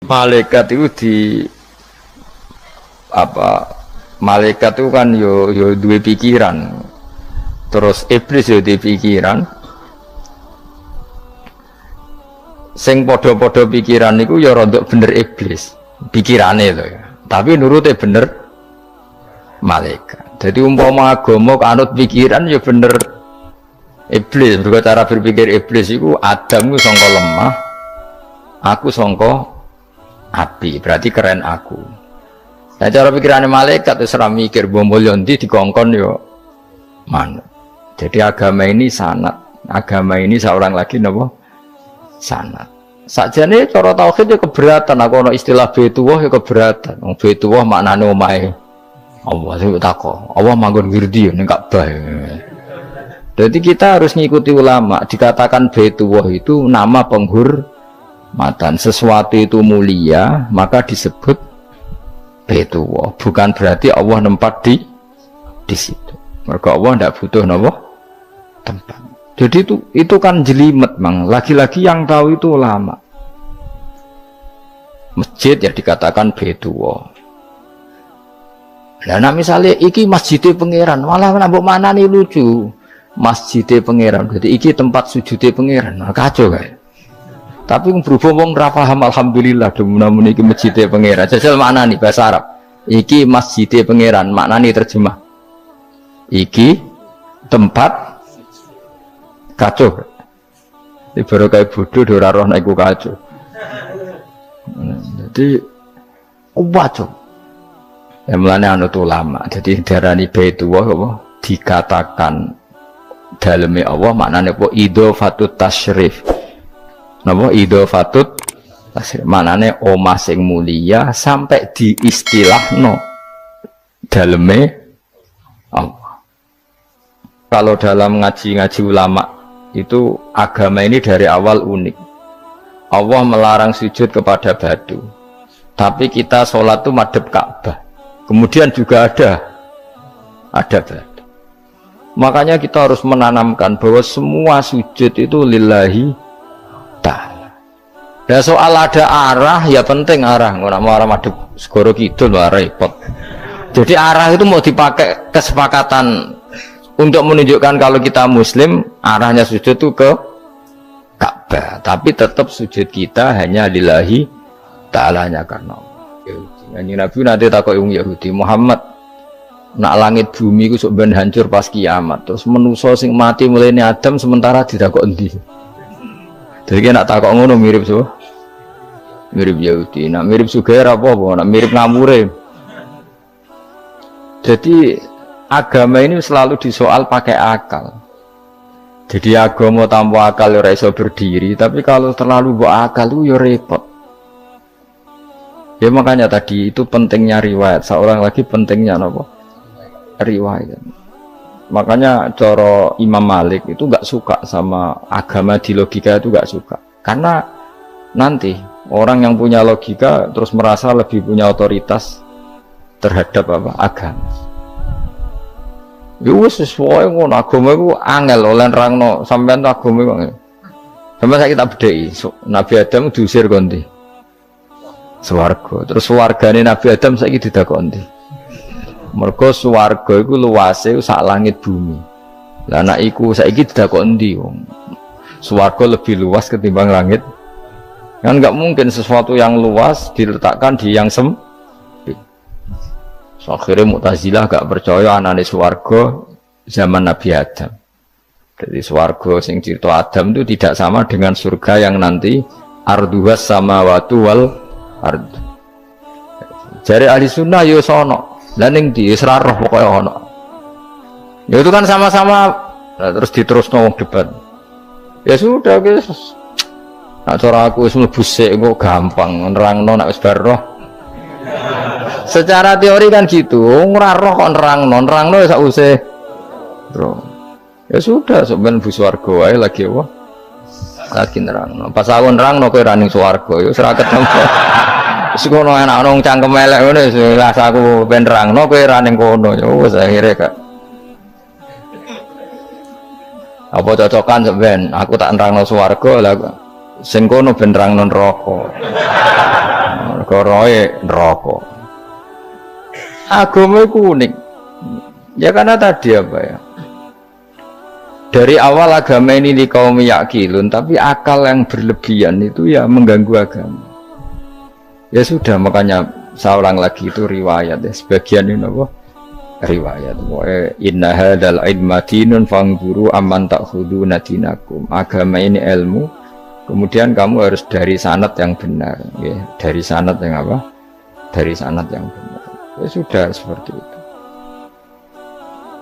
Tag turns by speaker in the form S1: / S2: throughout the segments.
S1: malaikat itu di apa? Malaikat itu kan yo duwe pikiran. Terus iblis yo duwe pikiran. Sing padha-padha pikiran niku ya rada bener iblis. Pikirane lho ya. Tapi nurute bener malaikat. Jadi umpama agama kanut pikiran ya bener iblis. Mergo cara berpikir iblis iku Adam ku sangka lemah, aku sangka api. Berarti keren aku. Nah cara pikirannya malaikat itu serah mikir bombol yondi dikongkon yo manut. Jadi agama ini sanat, agama ini seorang lagi napa sanat. Sakjane cara tauhid ya keberatan. Aku ana istilah Baitullah ya keberatan. Wong Baitullah maknane omahe Allah sing takok. Allah manggon wirdi ning Ka'bah. Jadi kita harus ngikuti ulama. Dikatakan Baitullah itu nama penghormatan. Sesuatu itu mulia maka disebut Baitullah, bukan berarti Allah nempat di situ. Mereka Allah tidak butuh napa tempat. Jadi itu kan jelimet, mang. Lagi-lagi yang tahu itu ulama. Masjid ya dikatakan Baitullah. Nah misalnya iki masjidnya pangeran, malah nambah mana nih lucu. Masjidnya pangeran, jadi iki tempat sujudnya pangeran, nah, kacau kan? Tapi berhubung wong ra paham alhamdulillah demun iki masjidnya pangeran. Jajal makna nih bahasa Arab. Iki masjidnya pangeran, makna nih terjemah. Iki tempat kacau. Ini baru kayak bodoh ora roh nek iku kacau. Jadi kacau. Ya mulane anut ulama. Jadi darani Baitullah apa dikatakan daleme Allah maknane apa idhofatut tasyrif. Napa idhofatut tasrif manane omah sing mulia sampai diistilahno daleme Allah. Kalau dalam ngaji-ngaji ulama itu agama ini dari awal unik. Allah melarang sujud kepada batu. Tapi kita sholat itu madhep Ka'bah. Kemudian juga ada batu. Makanya kita harus menanamkan bahwa semua sujud itu lillahi ta'ala. Ya soal ada arah ya penting arah. Nggak mau arah madhep segoro kidul lah repot. Jadi arah itu mau dipakai kesepakatan untuk menunjukkan kalau kita muslim arahnya sujud itu ke Ka'bah. Tapi tetap sujud kita hanya lillahi ta'alanya karena Allah. Nabi nanti takut Yahudi Muhammad nak langit bumi itu sebenarnya hancur pas kiamat. Terus manusia sing mati mulai ini Adam sementara tidak kok endi. Jadi nak takut ngono mirip so, mirip Yahudi. Nak mirip Sugair apa? Nak mirip Ngamure. Jadi agama ini selalu disoal pakai akal. Jadi agama tanpa akal ya iso berdiri. Tapi kalau terlalu bawa akal itu ya repot. Ya makanya tadi itu pentingnya riwayat. Seorang lagi pentingnya apa? Riwayat. Makanya coro Imam Malik itu gak suka sama agama di logika itu gak suka. Karena nanti orang yang punya logika terus merasa lebih punya otoritas terhadap apa? Agama. Ya wis sesuai ngono agama iku angel oleh nerangno sampean agama iku. Sampeyan saiki tak bedheki. Nabi Adam diusir kondi. Swarga. Terus swargane Nabi Adam saiki didakoni. Mergo swarga iku luase sak langit bumi. Lah nek iku saiki didakoni ndi wong. Swarga lebih luas ketimbang langit. Kan enggak mungkin sesuatu yang luas diletakkan di yang sempit. So, akhirnya Mu'tazilah gak percaya anane swarga zaman Nabi Adam. Jadi swarga sing cerita Adam itu tidak sama dengan surga yang nanti arduhas samawati wal ard. Jari ahli sunnah yo sono. Lah ning di Israroh pokoke ono. Ya itu kan sama-sama nah, terus diterusno wong debat. Ya sudah guys. Nak cara aku wis mlebu sik kok gampang nerangno nek wis bar roh. Secara teori kan gitu, ora roh kok nerangno ya sak usih. Bro. Ya sudah sampean bu swarga wae lagi apa? Lagi nerangno. Pas aku nerangno kowe ra ning swarga ya ora ketemu. Wis ngono enak nang cangkem elek ngene wis aku ben nerangno kowe ra ning kono ya wis akhire kak. Apa cocokan sampean? Aku tak nerangno swarga lah sing kono ben nerangno neraka. perkara neraka. Agama itu unik. Ya karena tadi apa ya? Dari awal agama ini di kaum yakilun, tapi akal yang berlebihan itu ya mengganggu agama. Ya sudah, makanya seorang lagi itu riwayat ya, sebagian ini apa? Riwayat. Inna hadzal ilma dinun fanzuru amman ta'khuduna dinakum. Agama ini ilmu, kemudian kamu harus dari sanad yang benar, ya. Dari sanad yang apa? Dari sanad yang benar. Ya sudah seperti itu.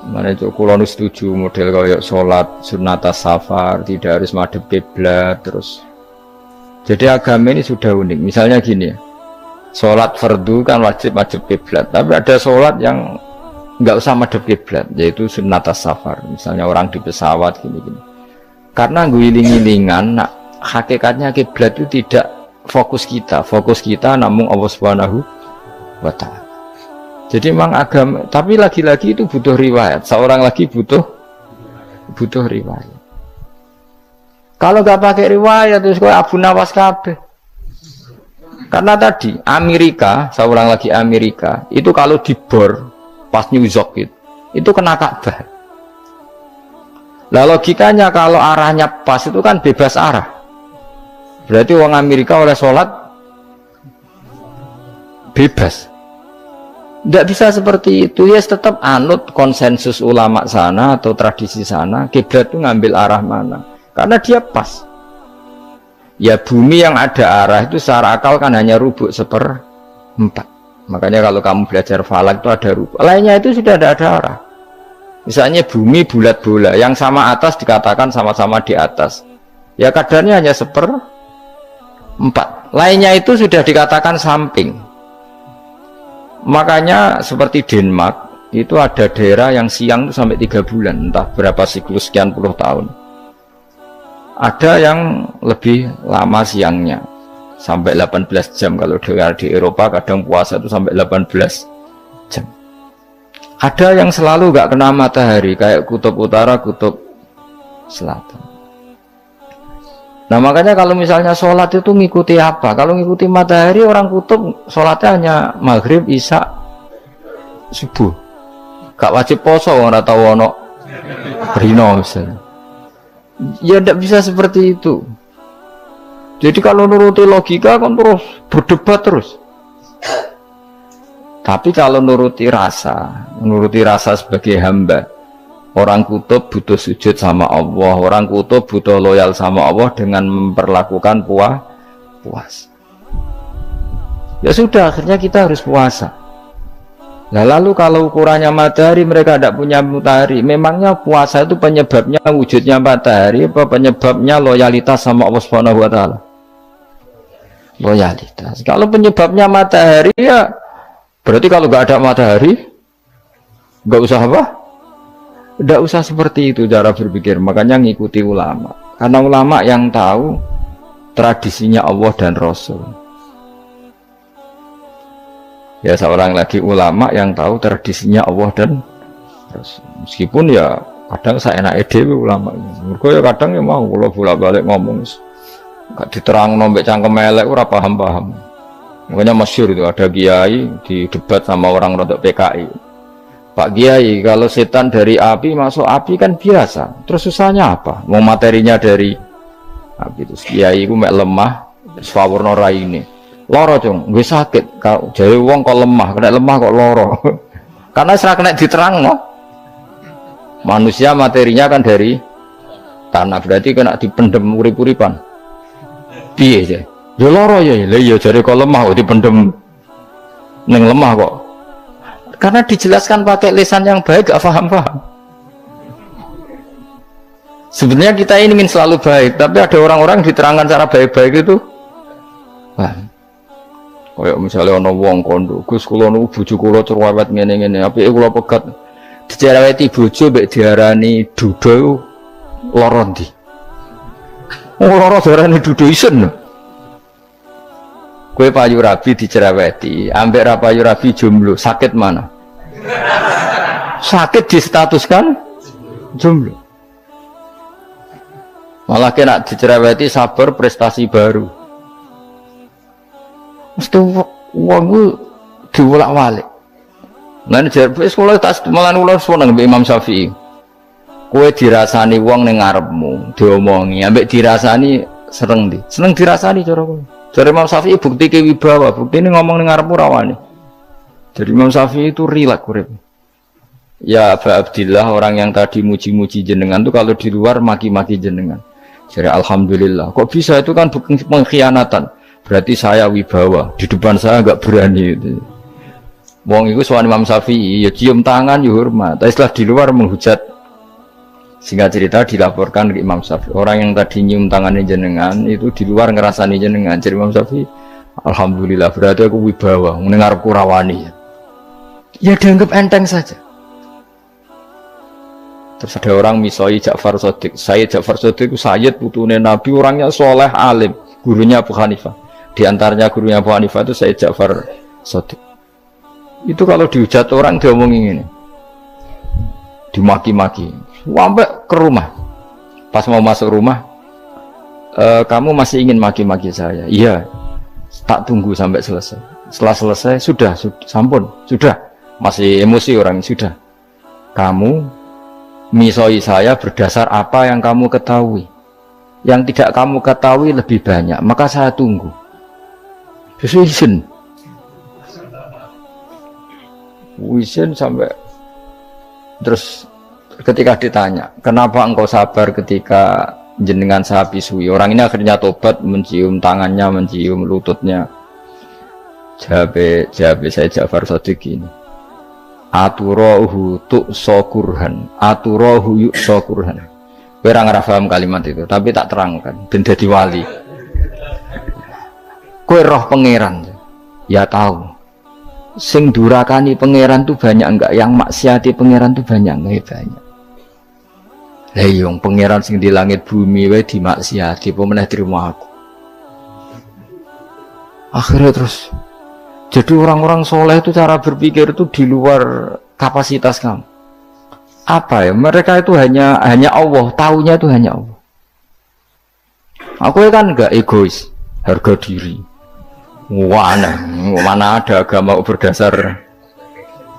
S1: Mana itu kulon setuju model kayak sholat sunat safar tidak harus madhep kiblat terus. Jadi agama ini sudah unik. Misalnya gini ya, sholat fardu kan wajib kiblat, tapi ada sholat yang nggak usah madhep kiblat, yaitu sunat safar. Misalnya orang di pesawat gini-gini. Karena guling-gilingan, nah, hakikatnya kiblat itu tidak fokus kita namun Allah Subhanahu wa Ta'ala. Jadi memang agama, tapi lagi-lagi itu butuh riwayat. Seorang lagi butuh riwayat. Kalau nggak pakai riwayat terus kok Abu Nawas kabeh. Karena tadi Amerika, seorang lagi Amerika, itu kalau dibor pas New York itu kena Ka'bah. Lah logikanya kalau arahnya pas itu kan bebas arah. Berarti orang Amerika oleh sholat bebas. Tidak bisa seperti itu, ya tetap anut konsensus ulama sana atau tradisi sana, kiblat itu ngambil arah mana, karena dia pas. Ya bumi yang ada arah itu secara akal kan hanya rubuk 1/4. Makanya kalau kamu belajar falak itu ada rubuk, lainnya itu sudah tidak ada arah. Misalnya bumi bulat bola, yang sama atas dikatakan sama-sama di atas, ya kadarnya hanya 1/4, lainnya itu sudah dikatakan samping. Makanya seperti Denmark itu ada daerah yang siang itu sampai 3 bulan, entah berapa siklus sekian puluh tahun. Ada yang lebih lama siangnya sampai 18 jam. Kalau di Eropa kadang puasa itu sampai 18 jam. Ada yang selalu nggak kena matahari kayak kutub utara, kutub selatan. Nah makanya kalau misalnya sholat itu ngikuti apa? Kalau ngikuti matahari, orang kutub sholatnya hanya maghrib, isya, subuh. Gak wajib poso, orang tahu ono rino misalnya. Ya tidak bisa seperti itu. Jadi kalau nuruti logika kan terus berdebat terus. Tapi kalau nuruti rasa sebagai hamba, orang kutub butuh sujud sama Allah, orang kutub butuh loyal sama Allah dengan memperlakukan puasa. Ya sudah, akhirnya kita harus puasa. Nah lalu kalau ukurannya matahari, mereka tidak punya matahari. Memangnya puasa itu penyebabnya wujudnya matahari apa penyebabnya loyalitas sama Allah Subhanahu wa Ta'ala? Loyalitas. Kalau penyebabnya matahari ya berarti kalau nggak ada matahari nggak usah apa? Tidak usah seperti itu cara berpikir. Makanya ngikuti ulama, karena ulama yang tahu tradisinya Allah dan Rasul. Ya seorang lagi ulama yang tahu tradisinya Allah dan Rasul. Meskipun ya kadang saya enak dewe ulama. Mergo ya kadang ya mau kalau bolak-balik ngomong gak diterang nombek cangkem elek ora paham-paham. Makanya masyhur itu ada kiai di debat sama orang rodok PKI. Pak Kiai, kalau setan dari api masuk api kan biasa. Terus susahnya apa? Mau materinya dari api. Terus Kiai itu mek lemah, swawurna raine. Loro cung, gue sakit. Kalau jadi wong kok lemah, kena lemah kok loro. Karena serak kena diterang no. Manusia materinya kan dari tanah, berarti kena dipendem urip-uripan. Piye sih? Ya loro ya, ya jadi kok lemah kok dipendem neng lemah kok. Karena dijelaskan pakai lisan yang baik, gak paham-paham. Sebenarnya kita ini ingin selalu baik, tapi ada orang-orang diterangkan cara baik-baik itu. Wah, kayak misalnya ono wong kondo, Gus kula nu bojo kula cerewet ngene-ngene, apike kula pegat dicereweti bojo mbek diarani duda lara ndi? Oh, lara diarani duda isen. Kowe payu rabi dicereweti, ambek ra payu rabi jomblo, sakit mana? Sakit distatuskan jomblo. Malah kena dicereweti sabar prestasi baru. Mesti wong ku diwolak-walik. Lan jarpe sekolah tak malan kula seneng mbek Imam Syafi'i. Kowe dirasani wong ning ngarepmu, diomongi, ambek dirasani seneng ndi? Seneng dirasani cara kowe. Jare Imam Syafi'i bukti ke wibawa, buktine ngomong ning ngarepmu ra wani. Jadi Imam Syafi'i itu rileks urip. Ya Aba Abdillah, orang yang tadi muji-muji jenengan itu kalau di luar maki-maki jenengan. Jadi alhamdulillah. Kok bisa itu kan bukan pengkhianatan. Berarti saya wibawa, di depan saya enggak berani itu. Wong iku sowan Imam Syafi'i, ya cium tangan, ya hormat. Tapi setelah di luar menghujat. Singkat cerita dilaporkan ke Imam Syafi'i. Orang yang tadi nyium tangannya jenengan, itu di luar ngerasani jenengan. Jadi Imam Syafi'i, alhamdulillah, berarti aku wibawa, mendengar kurawani. Ya dianggap enteng saja. Terus ada orang misoi Ja'far Shadiq. Sayyid Ja'far Shadiq itu Sayyid putune Nabi, orangnya soleh, alim. Gurunya Abu Hanifah. Di antaranya gurunya Abu Hanifah itu Sayyid Ja'far Shadiq. Itu kalau dihujat orang diomongin ini, dimaki-maki, sampai ke rumah. Pas mau masuk rumah, kamu masih ingin maki-maki saya? Iya, tak tunggu sampai selesai. Setelah selesai, sudah, sampun, sudah. Masih emosi orang, sudah. Kamu misoi saya berdasar apa yang kamu ketahui. Yang tidak kamu ketahui lebih banyak, maka saya tunggu. Izin. Wisin sampai terus ketika ditanya kenapa engkau sabar ketika jenengan saya pisui, orang ini akhirnya tobat, mencium tangannya, mencium lututnya. Jawab saya Ja'far Shadiq ini, aturahu tu'sokurhan, aturahu yu'sokurhan. Kowe ora ngrafaham kalimat itu, tapi tak terangkan ben dadi wali. Kowe roh pangeran, ya tahu. Sing durakani pangeran tuh banyak enggak, yang maksiati pangeran tuh banyak enggak? Banyak. Lah yung pangeran sing di langit bumi wae dimaksiati, apa meneh terima aku. Akhirnya terus jadi orang-orang soleh itu cara berpikir itu di luar kapasitas kamu. Apa ya? Mereka itu hanya Allah, taunya itu hanya Allah. Aku kan enggak egois, harga diri. Mana ada agama berdasar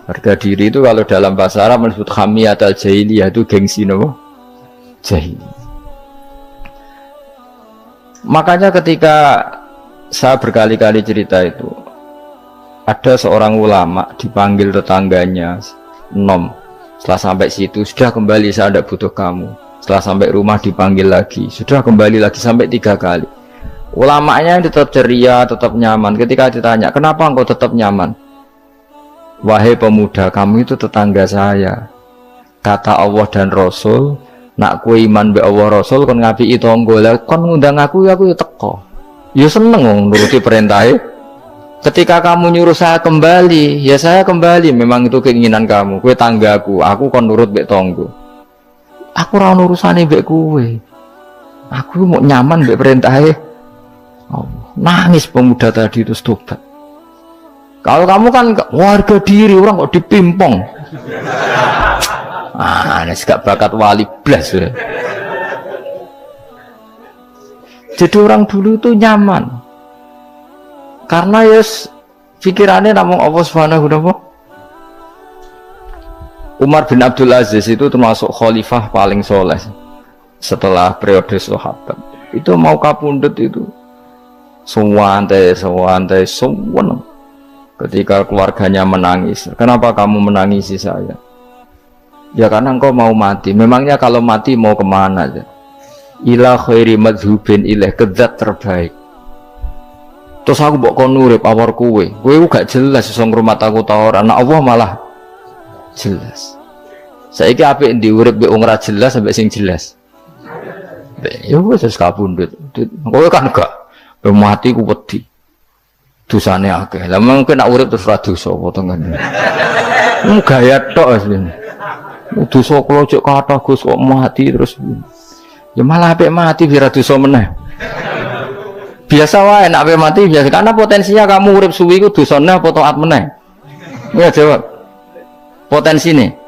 S1: harga diri itu. Kalau dalam bahasa Arab disebut hamiyat al-jahiliyah, itu gengsi nopo jahili. Makanya ketika saya berkali-kali cerita itu, ada seorang ulama dipanggil tetangganya, nom, setelah sampai situ sudah kembali, saya tidak butuh kamu. Setelah sampai rumah dipanggil lagi, sudah kembali lagi, sampai 3 kali. Ulamanya tetap ceria, tetap nyaman. Ketika ditanya, kenapa engkau tetap nyaman? Wahai pemuda, kamu itu tetangga saya. Kata Allah dan Rasul, nak ku iman be Allah Rasul kon ngapiki tangga, kon ngundang aku ya teko. Ya seneng nuruti perintahnya. Ketika kamu nyuruh saya kembali, ya saya kembali. Memang itu keinginan kamu. Kowe tanggaku, aku kon nurut be tangga. Aku ora ono urusane mbek kowe. Aku mau nyaman mbek perintahnya. Oh, nangis pemuda tadi itu tobat. Kalau kamu kan warga diri, orang kok dipimpong. Ini gak bakat wali blas sudah. Jadi orang dulu itu nyaman. Karena yes pikirannya namun Allah Subhanahu wa ta'ala. Umar bin Abdul Aziz itu termasuk khalifah paling soleh setelah periode sahabat. Itu mau kapundhut itu sewantai. Ketika keluarganya menangis, kenapa kamu menangisi saya? Ya karena engkau mau mati. Memangnya kalau mati mau kemana aja? Ila khairi madhubin ilaih, kedat terbaik. Terus aku mbok kon urip awar kowe gak jelas iso ngrumat aku ta ora. Anak Allah malah jelas. Saiki apik ndi urip mbek wong ora jelas sampai sing jelas. Ya wis kapundhut. Kowe kan gak mati ku wedi. Dosane akeh. Lah mungkin nek urip terus ra dosa apa to ngene. Gaya tok asline. Dosa kula cek kathah Gus kok mati terus. Ya malah apik mati biar dosa meneh. Biasa wae nek apik mati biasa karena potensinya kamu urip suwi ku dosane apa taat meneh. Ya jawab. Potensine.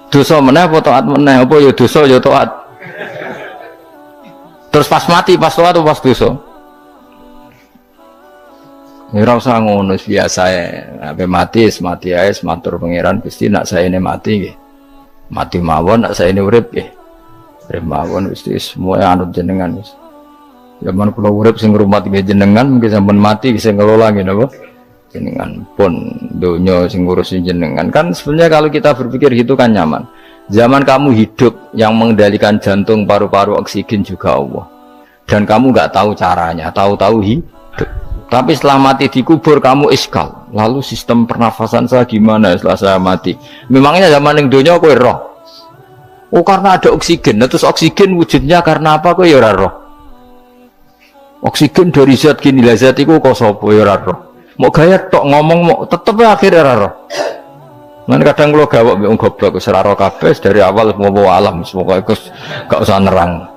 S1: Dosa meneh apa taat meneh? Apa ya dosa ya taat. Terus pas mati pas taat atau pas dosa? ora usah ngono biasa ya. Ape mati ae matur pangeran Gusti nak saene mati nggih. Mati mawon nak saene urip nggih. Urip mawon Gusti semua anut jenengan wis. Zaman kula urip sing ngrumat nggih jenengan mungkin sampean mati sing ngelola nggih napa? Jenengan pun donya sing ngurusin jenengan. Kan sebenarnya kalau kita berpikir gitu kan nyaman. Zaman kamu hidup yang mengendalikan jantung, paru-paru, oksigen juga Allah. Dan kamu nggak tahu caranya, tahu-tahu hidup. Tapi setelah mati dikubur kamu iskal. Lalu sistem pernafasan saya gimana setelah saya mati? Memangnya zaman yang dunia kowe roh. Oh karena ada oksigen. Nah, terus oksigen wujudnya karena apa kowe ya ora roh? Oksigen dari zat gini lah zat iku kok sapa ya ora roh. Mau gaya tok ngomong mau tetep akhirnya ora roh. Lan kadang kula gawok mbek wong goblok wis ora roh kabeh dari awal mau alam semoga iku gak usah nerang.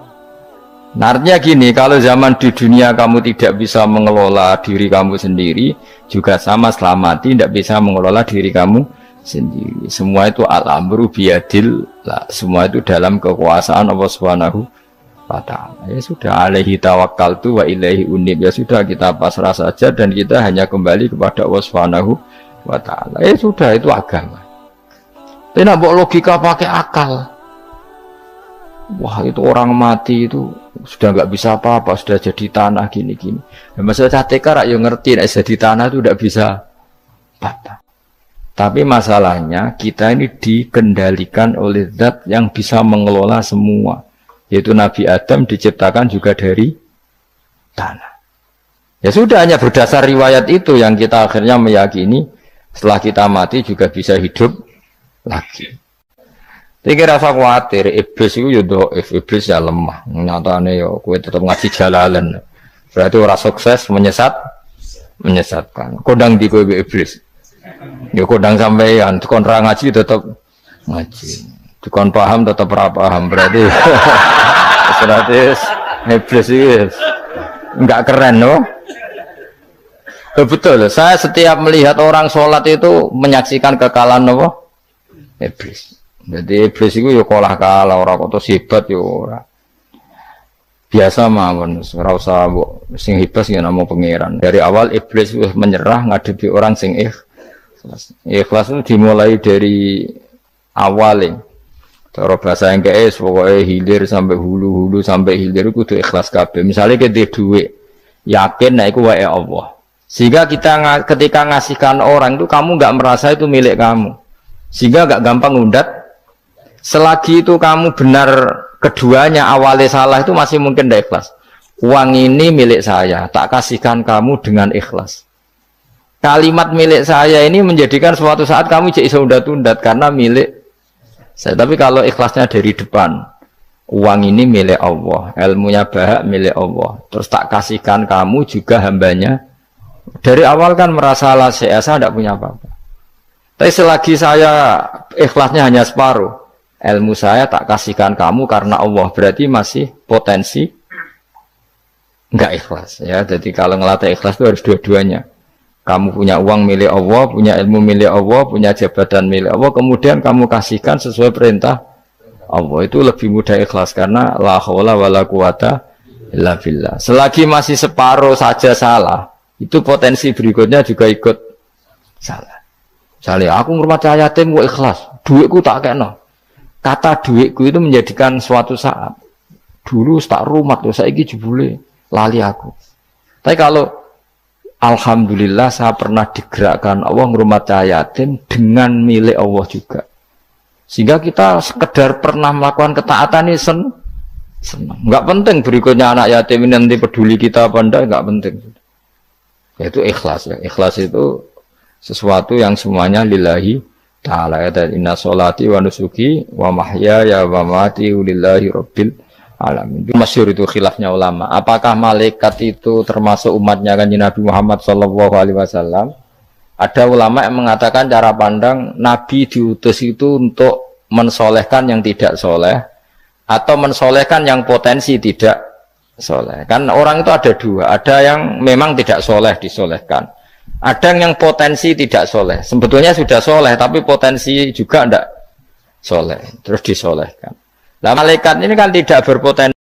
S1: Nah, artinya gini, kalau zaman di dunia kamu tidak bisa mengelola diri kamu sendiri, juga sama setelah mati tidak bisa mengelola diri kamu sendiri. Semua itu al-amru biyadil, semua itu dalam kekuasaan Allah Subhanahu wa ta'ala. Ya sudah, alaihi tawakkaltu wa ilaihi unib. Ya sudah, kita pasrah saja dan kita hanya kembali kepada Allah Subhanahu wa ta'ala. Ya sudah, itu agama. Tapi nak bawa logika pakai akal. Wah, itu orang mati itu sudah nggak bisa apa-apa, sudah jadi tanah gini-gini. Dan masalah catekar yang ngerti, nah, jadi tanah itu tidak bisa apa-apa. Tapi masalahnya kita ini dikendalikan oleh zat yang bisa mengelola semua. Yaitu Nabi Adam diciptakan juga dari tanah. Ya sudah, hanya berdasar riwayat itu yang kita akhirnya meyakini setelah kita mati juga bisa hidup lagi. Tapi rasa khawatir, iblis itu ya do'if, iblis ya lemah. Nyatanya ya, kue tetap ngaji jalalan. Berarti orang sukses menyesatkan. Kodang di kue iblis. Ya kodang sampeyan, tukon ra ngaji tetap ngaji. Tukon paham tetap ra paham. Berarti iblis itu enggak keren, no? Betul, saya setiap melihat orang sholat itu menyaksikan kekalahan, no? Iblis. Jadi iblis itu ya kalah orang kok hebat ya ora. Biasa mawon, ora usah sing hebat ya namung pangeran. Dari awal iblis wis menyerah ngadepi orang sing ikhlas. Ikhlas itu dimulai dari awal. Cara bahasa Inggris pokoknya hilir sampai hulu sampai hilir itu kudu ikhlas kabeh. Misalnya kita duit, yakin nek iku wae Allah. Sehingga kita ketika ngasihkan orang itu kamu enggak merasa itu milik kamu. Sehingga enggak gampang ngundat. Selagi itu kamu benar keduanya awalnya salah itu masih mungkin tidak ikhlas. Uang ini milik saya, tak kasihkan kamu dengan ikhlas. Kalimat milik saya ini menjadikan suatu saat kamu jadi undat-undat karena milik saya. Tapi kalau ikhlasnya dari depan, uang ini milik Allah, ilmunya bahak milik Allah. Terus tak kasihkan kamu juga hambanya. Dari awal kan merasa saya tidak punya apa-apa. Tapi selagi saya ikhlasnya hanya separuh. Ilmu saya tak kasihkan kamu karena Allah, berarti masih potensi enggak ikhlas ya. Jadi kalau ngelatih ikhlas itu harus dua-duanya. Kamu punya uang milik Allah, punya ilmu milik Allah, punya jabatan milik Allah, kemudian kamu kasihkan sesuai perintah Allah, itu lebih mudah ikhlas karena la haula wala quwata illa billah. Selagi masih separuh saja salah, itu potensi berikutnya juga ikut salah. Misalnya aku ngurmat yatim kok ikhlas, duitku tak kena. Kata duitku itu menjadikan suatu saat dulu tak rumat loh, saiki jebule lali aku. Tapi kalau alhamdulillah saya pernah digerakkan Allah ngrumat yatim dengan milik Allah juga. Sehingga kita sekedar pernah melakukan ketaatan ini senang. Enggak penting berikutnya anak yatim ini nanti peduli kita apa enggak, enggak penting. Yaitu ikhlas ya. Ikhlas itu sesuatu yang semuanya lillahi ta'ala. Ya, inna sholati wa nusuki wa mahyaya wa mamati lillahi rabbil alamin. Itu masyhur, itu khilafnya ulama. Apakah malaikat itu termasuk umatnya Kanjeng Nabi Muhammad sallallahu alaihi wasallam? Ada ulama yang mengatakan cara pandang Nabi diutus itu untuk mensolehkan yang tidak soleh atau mensolehkan yang potensi tidak soleh. Kan orang itu ada dua, ada yang memang tidak soleh disolehkan, ada yang potensi tidak soleh. Sebetulnya sudah soleh tapi potensi juga tidak soleh, terus disolehkan. Nah malaikat ini kan tidak berpotensi